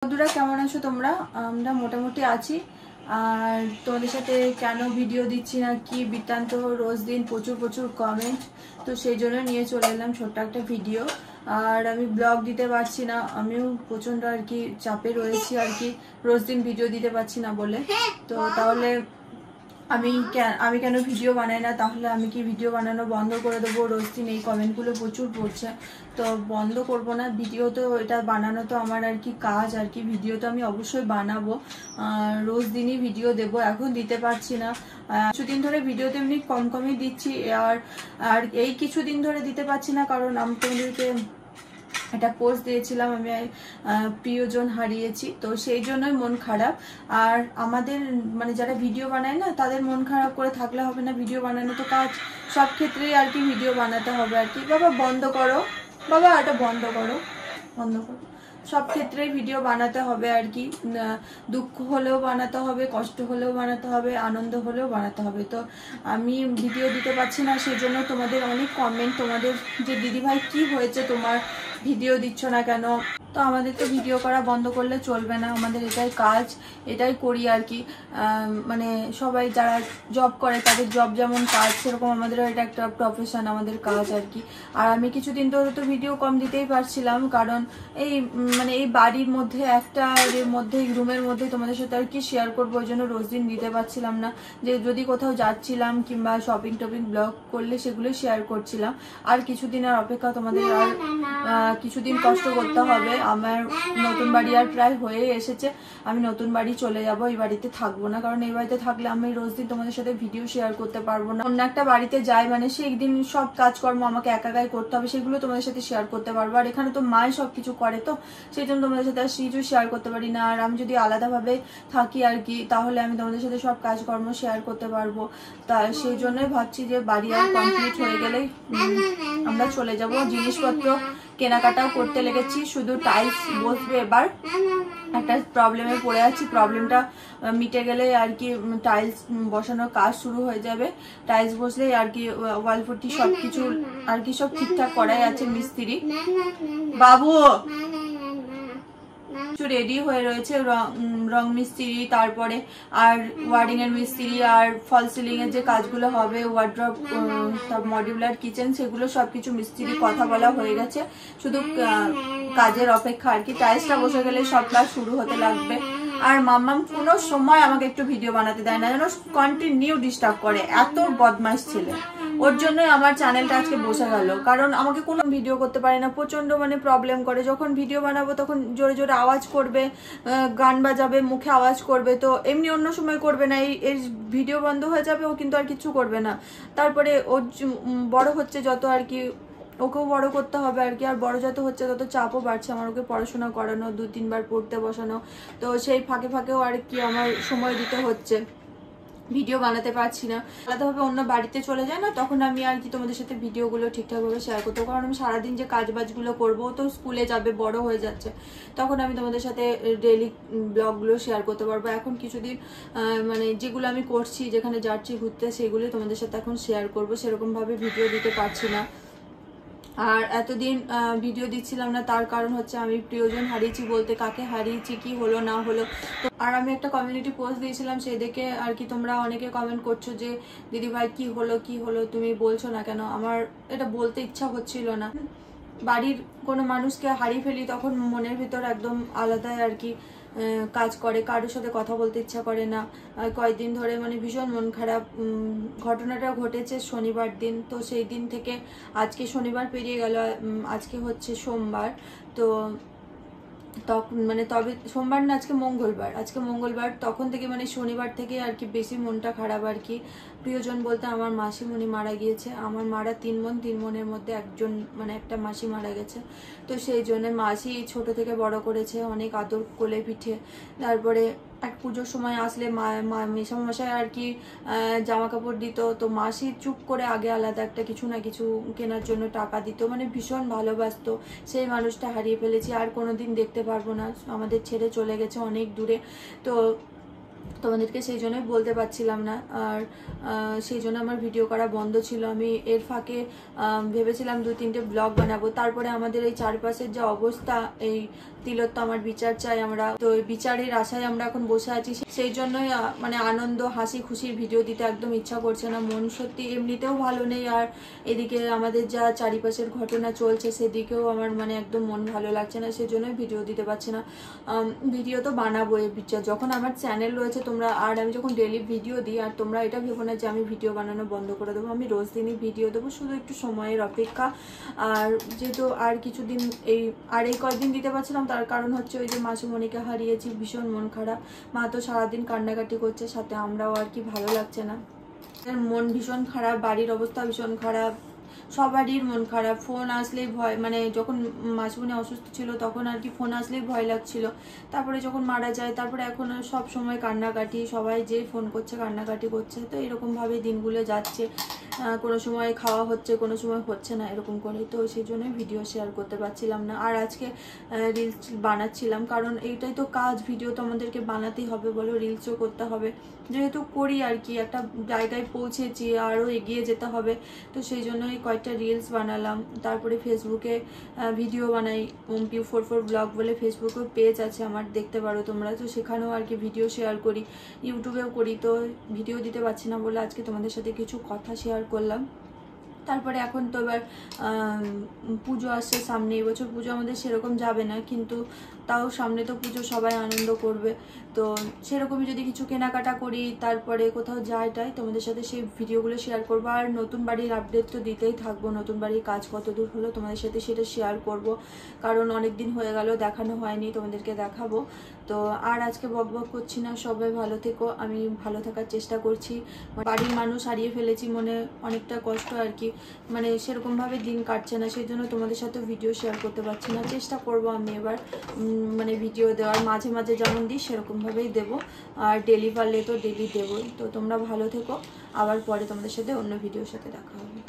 বন্ধুরা কেমন আছো তোমরা? আমরা মোটামুটি আছি। আর তোমাদের সাথে কেন ভিডিও দিচ্ছি না কি বৃত্তান্ত, রোজ দিন প্রচুর প্রচুর কমেন্ট, তো সেই জন্য নিয়ে চলে এলাম ছোট্ট একটা ভিডিও। আর আমি ব্লগ দিতে পারছি না, আমিও প্রচণ্ড আর কি চাপে রয়েছি আর কি, রোজ দিন ভিডিও দিতে পারছি না বলে। তো তাহলে আমি কেন ভিডিও বানাই না? তাহলে আমি কি ভিডিও বানানো বন্ধ করে দেবো? রোজ দিন এই কমেন্টগুলো প্রচুর পড়ছে, তো বন্ধ করব না। ভিডিও তো এটা বানানো তো আমার আর কি কাজ আর কি, ভিডিও তো আমি অবশ্যই বানাবো, রোজ দিনই ভিডিও দেবো। এখন দিতে পারছি না, কিছুদিন ধরে ভিডিওতে এমনি কম কমই দিচ্ছি। আর এই কিছুদিন ধরে দিতে পারছি না কারণ আমি তোমাদেরকে একটা পোস্ট দিয়েছিলাম, আমি প্রিয়জন হারিয়েছি, তো সেই জন্যই মন খারাপ। আর আমাদের মানে যারা ভিডিও বানায় না, তাদের মন খারাপ করে থাকলে হবে না। ভিডিও বানানো তো কাজ, সব ক্ষেত্রেই আর কি ভিডিও বানাতে হবে আর কি। বাবা বন্ধ করো, বাবা এটা বন্ধ করো, বন্ধ করো। সব ক্ষেত্রেই ভিডিও বানাতে হবে আর কি, দুঃখ হলেও বানাতে হবে, কষ্ট হলেও বানাতে হবে, আনন্দ হলেও বানাতে হবে। তো আমি ভিডিও দিতে পারছি না, সেই জন্য তোমাদের অনেক কমেন্ট, তোমাদের যে দিদিভাই কি হয়েছে, তোমার ভিডিও দিচ্ছ না কেন? তো আমাদের তো ভিডিও করা বন্ধ করলে চলবে না, আমাদের এটাই কাজ, এটাই করি আর কি। মানে সবাই যারা জব করে তাদের জব যেমন কাজ, সেরকম আমাদেরও এটা একটা প্রফেশন, আমাদের কাজ আর কি। আর আমি কিছুদিন ধরে তো ভিডিও কম দিতেই পারছিলাম, কারণ এই মানে এই বাড়ির মধ্যে একটা রুমের মধ্যে তোমাদের সাথে আর কি শেয়ার করবো, ওই জন্য রোজ দিন দিতে পারছিলাম না। যে যদি কোথাও যাচ্ছিলাম কিংবা শপিং টপিং ব্লগ করলে সেগুলো শেয়ার করছিলাম। আর কিছুদিনের অপেক্ষা, তোমাদের আর কিছুদিন কষ্ট করতে হবে। আমার নতুন বাড়ি আর প্রায় হয়ে এসেছে, আমি নতুন বাড়ি চলে যাব, এই বাড়িতে থাকবো না, কারণ এই বাড়িতে থাকলে আমি রোজ দিন তোমাদের সাথে ভিডিও শেয়ার করতে পারবো না। অন্য একটা বাড়িতে যাই মানে সেই দিন সব কাজকর্ম আমাকে একাই করতে হবে, সেগুলো তোমাদের সাথে শেয়ার করতে পারবো। আর এখানে তো মাই সবকিছু করে, তো সেই জন্য তোমাদের সাথে আর কিছু শেয়ার করতে পারি না। আর আমি যদি আলাদাভাবে থাকি আর কি, তাহলে আমি তোমাদের সাথে সব কাজকর্ম শেয়ার করতে পারবো। তা সেই জন্যই ভাবছি যে বাড়ি আর কমপ্লিট হয়ে গেলেই আমরা চলে যাব। জিনিসপত্র কেনাকাটাও করতে লেগেছি, শুধু টাইলস বসবে এবার। একটা প্রবলেমে পড়ে আছি, প্রবলেমটা মিটে গেলে আর কি টাইলস বসানোর কাজ শুরু হয়ে যাবে। টাইলস বসলেই আর কি ওয়াল ফুটি সবকিছু আর কি সব ঠিকঠাক করাই আছে মিস্ত্রি বাবু, রেডি হয়ে রয়েছে। রং মিস্ত্রি, তারপরে আর ওয়ার্ডিং এর মিস্ত্রি, আর ফল সিলিং এর যে কাজগুলো হবে, ওয়ার্ড্রপ, মডিউলার কিচেন, সেগুলো সবকিছু মিস্ত্রি কথা বলা হয়ে গেছে, শুধু কাজের অপেক্ষা আর কি। টাইলসটা বসে গেলে সব কাজ শুরু হতে লাগবে। আর মাম্মাম কোনো সময় আমাকে একটু ভিডিও বানাতে দেয় না, যেন কন্টিনিউ ডিস্টার্ব করে, এত বদমাইশ ছেলে। ওর জন্যই আমার চ্যানেলটা আজকে বসে গেল, কারণ আমাকে কোনো ভিডিও করতে পারে না, প্রচন্ড মানে প্রবলেম করে। যখন ভিডিও বানাবো তখন জোরে জোরে আওয়াজ করবে, গান বাজাবে, মুখে আওয়াজ করবে, তো এমনি অন্য সময় করবে না। এই ভিডিও বন্ধ হয়ে যাবে, ও কিন্তু আর কিছু করবে না। তারপরে ওর বড় হচ্ছে যত আর কি, ওকেও বড় করতে হবে আর কি। আর বড় যত হচ্ছে তত চাপও বাড়ছে আমার, ওকে পড়াশোনা করানো, 2-3 বার পড়তে বসানো, তো সেই ফাঁকে ফাঁকেও আর কি আমার সময় দিতে হচ্ছে, ভিডিও বানাতে পারছি না। আলাদাভাবে অন্য বাড়িতে চলে যায় না, তখন আমি আর কি তোমাদের সাথে ভিডিওগুলো ঠিকঠাকভাবে শেয়ার করতে, কারণ আমি সারাদিন যে কাজবাজগুলো করবো, তো স্কুলে যাবে, বড় হয়ে যাচ্ছে, তখন আমি তোমাদের সাথে ডেইলি ব্লগগুলো শেয়ার করতে পারবো। এখন কিছুদিন মানে যেগুলো আমি করছি, যেখানে যাচ্ছি ঘুরতে, সেগুলো তোমাদের সাথে এখন শেয়ার করবো, সেরকমভাবে ভিডিও দিতে পারছি না। আর এতদিন ভিডিও দিচ্ছিলাম না, তার কারণ হচ্ছে আমি প্রিয়জন হারিয়েছি বলতে, কাকে হারিয়েছি, কি হলো না হলো। আর আমি একটা কমিউনিটি পোস্ট দিয়েছিলাম, সেই দেখে আর কি তোমরা অনেকে কমেন্ট করছো যে দিদি ভাই কি হলো তুমি বলছো না কেন। আমার এটা বলতে ইচ্ছা হচ্ছিল না। বাড়ির কোনো মানুষকে হারিয়ে ফেলি তখন মনের ভিতর একদম আলাদাই আর কি কাজ করে, কারোর সাথে কথা বলতে ইচ্ছা করে না। কয়েকদিন ধরে মানে ভীষণ মন খারাপ। ঘটনাটা ঘটেছে শনিবার দিন, তো সেই দিন থেকে আজকে শনিবার পেরিয়ে গেল, আজকে হচ্ছে সোমবার। তো তখন মানে তবে সোমবার না, আজকে মঙ্গলবার, তখন থেকে মানে শনিবার থেকে আর কি বেশি মনটা খারাপ আর কি। প্রিয়জন বলতে আমার মাসিমণি মারা গিয়েছে। আমার মারা 3 বোন, 3 বোনের মধ্যে একজন মানে একটা মাসি মারা গেছে। তো সেই জন্য মাসি ছোট থেকে বড় করেছে, অনেক আদর কোলে পিঠে। তারপরে এক পুজোর সময় আসলে মেশামশাই আর কি জামা কাপড় দিত, তো মাসি চুপ করে আগে আলাদা একটা কিছু না কিছু কেনার জন্য টাকা দিত, মানে ভীষণ ভালোবাসতো। সেই মানুষটা হারিয়ে ফেলেছি, আর কোনোদিন দেখতে পারবো না, আমাদের ছেড়ে চলে গেছে অনেক দূরে। তো তোমাদেরকে সেই জন্যই বলতে পারছিলাম না, আর সেই জন্য আমার ভিডিও করা বন্ধ ছিল। আমি এর ফাঁকে ভেবেছিলাম 2-3টে ব্লগ বানাবো, তারপরে আমাদের এই চারপাশের যে অবস্থা, এই তিলোত্তমার আমার বিচার চাই, আমরা তো বিচারের আশায় আমরা এখন বসে আছি। সেই জন্যই মানে আনন্দ হাসি খুশির ভিডিও দিতে একদম ইচ্ছা করছে না, মন সত্যি এমনিতেও ভালো নেই, আর এদিকে আমাদের যা চারিপাশের ঘটনা চলছে সেদিকেও আমার মানে একদম মন ভালো লাগছে না, সেই জন্যই ভিডিও দিতে পারছি না। ভিডিও তো বানাবো এই বিচার, যখন আমার চ্যানেল রয়েছে তোমরা, আর আমি যখন ডেলি ভিডিও দিই, আর তোমরা এটা ভেবো না যে আমি ভিডিও বানানো বন্ধ করে দেবো, আমি রোজ দিনই ভিডিও দেবো, শুধু একটু সময়ের অপেক্ষা। আর যেহেতু আর কিছুদিন এই কয়েকদিন দিতে পারছিলাম, তার কারণ হচ্ছে ওই যে মাসুমণিকে হারিয়েছি, ভীষণ মন খারাপ, মা তো সারাদিন কান্নাকাটি করছে, সাথে আমরাও আর কি, ভালো লাগছে না, মন ভীষণ খারাপ, বাড়ির অবস্থা ভীষণ খারাপ, সবারই মন খারাপ। ফোন আসলেই ভয়, মানে যখন মাসুমণি অসুস্থ ছিল তখন আর কি ফোন আসলেই ভয় লাগছিল, তারপরে যখন মারা যায়, তারপরে এখন সব সময় কান্নাকাটি, সবাই যে ফোন করছে কান্নাকাটি করছে, তো এরকমভাবে দিনগুলো যাচ্ছে, কোনো সময় খাওয়া হচ্ছে, কোনো সময় হচ্ছে না, এরকম করে, তো সেই জন্যই ভিডিও শেয়ার করতে পারছিলাম না। আর আজকে রিলস বানাচ্ছিলাম, কারণ এইটাই তো কাজ, ভিডিও তো আমাদেরকে বানাতেই হবে, বলো, রিলসও করতে হবে, যেহেতু করি আর কি, একটা জায়গায় পৌঁছেছি, আরও এগিয়ে যেতে হবে, তো সেই জন্যই কয়েকটা রিলস বানালাম। তারপরে ফেসবুকে ভিডিও বানাই, OMPU44 ব্লগ বলে ফেসবুকেও পেজ আছে আমার, দেখতে পারো তোমরা, তো সেখানেও আর কি ভিডিও শেয়ার করি, ইউটিউবেও করি, তো ভিডিও দিতে পারছি না বলে আজকে তোমাদের সাথে কিছু কথা শেয়ার করলাম। তারপরে এখন তো এবার পুজো আসছে সামনে, এবছর পুজো আমাদের সেরকম যাবে না, কিন্তু তাও সামনে তো পুজো, সবাই আনন্দ করবে, তো সেরকমই যদি কিছু কেনাকাটা করি, তারপরে কোথাও যাই তোমাদের সাথে সেই ভিডিওগুলো শেয়ার করবো। আর নতুন বাড়ির আপডেট তো দিতেই থাকবো, নতুন বাড়ির কাজ কত দূর হলো তোমাদের সাথে সেটা শেয়ার করব, কারণ অনেক দিন হয়ে গেল দেখানো হয়নি, তোমাদেরকে দেখাবো। তো আর আজকে বক করছি না, সবাই ভালো থেকো, আমি ভালো থাকার চেষ্টা করছি, বাড়ির মানুষ হারিয়ে ফেলেছি, মনে অনেকটা কষ্ট আর কি, মানে সেরকমভাবে দিন কাটছে না, সেই জন্য তোমাদের সাথে ভিডিও শেয়ার করতে পারছি না। চেষ্টা করব আমি এবার মানে ভিডিও দেওয়ার, মাঝে মাঝে যেমন দিই সেরকমভাবেই দেবো, আর ডেলি পারলে তো ডেলি দেবই। তো তোমরা ভালো থেকো, আবার পরে তোমাদের সাথে অন্য ভিডিওর সাথে দেখা হবে।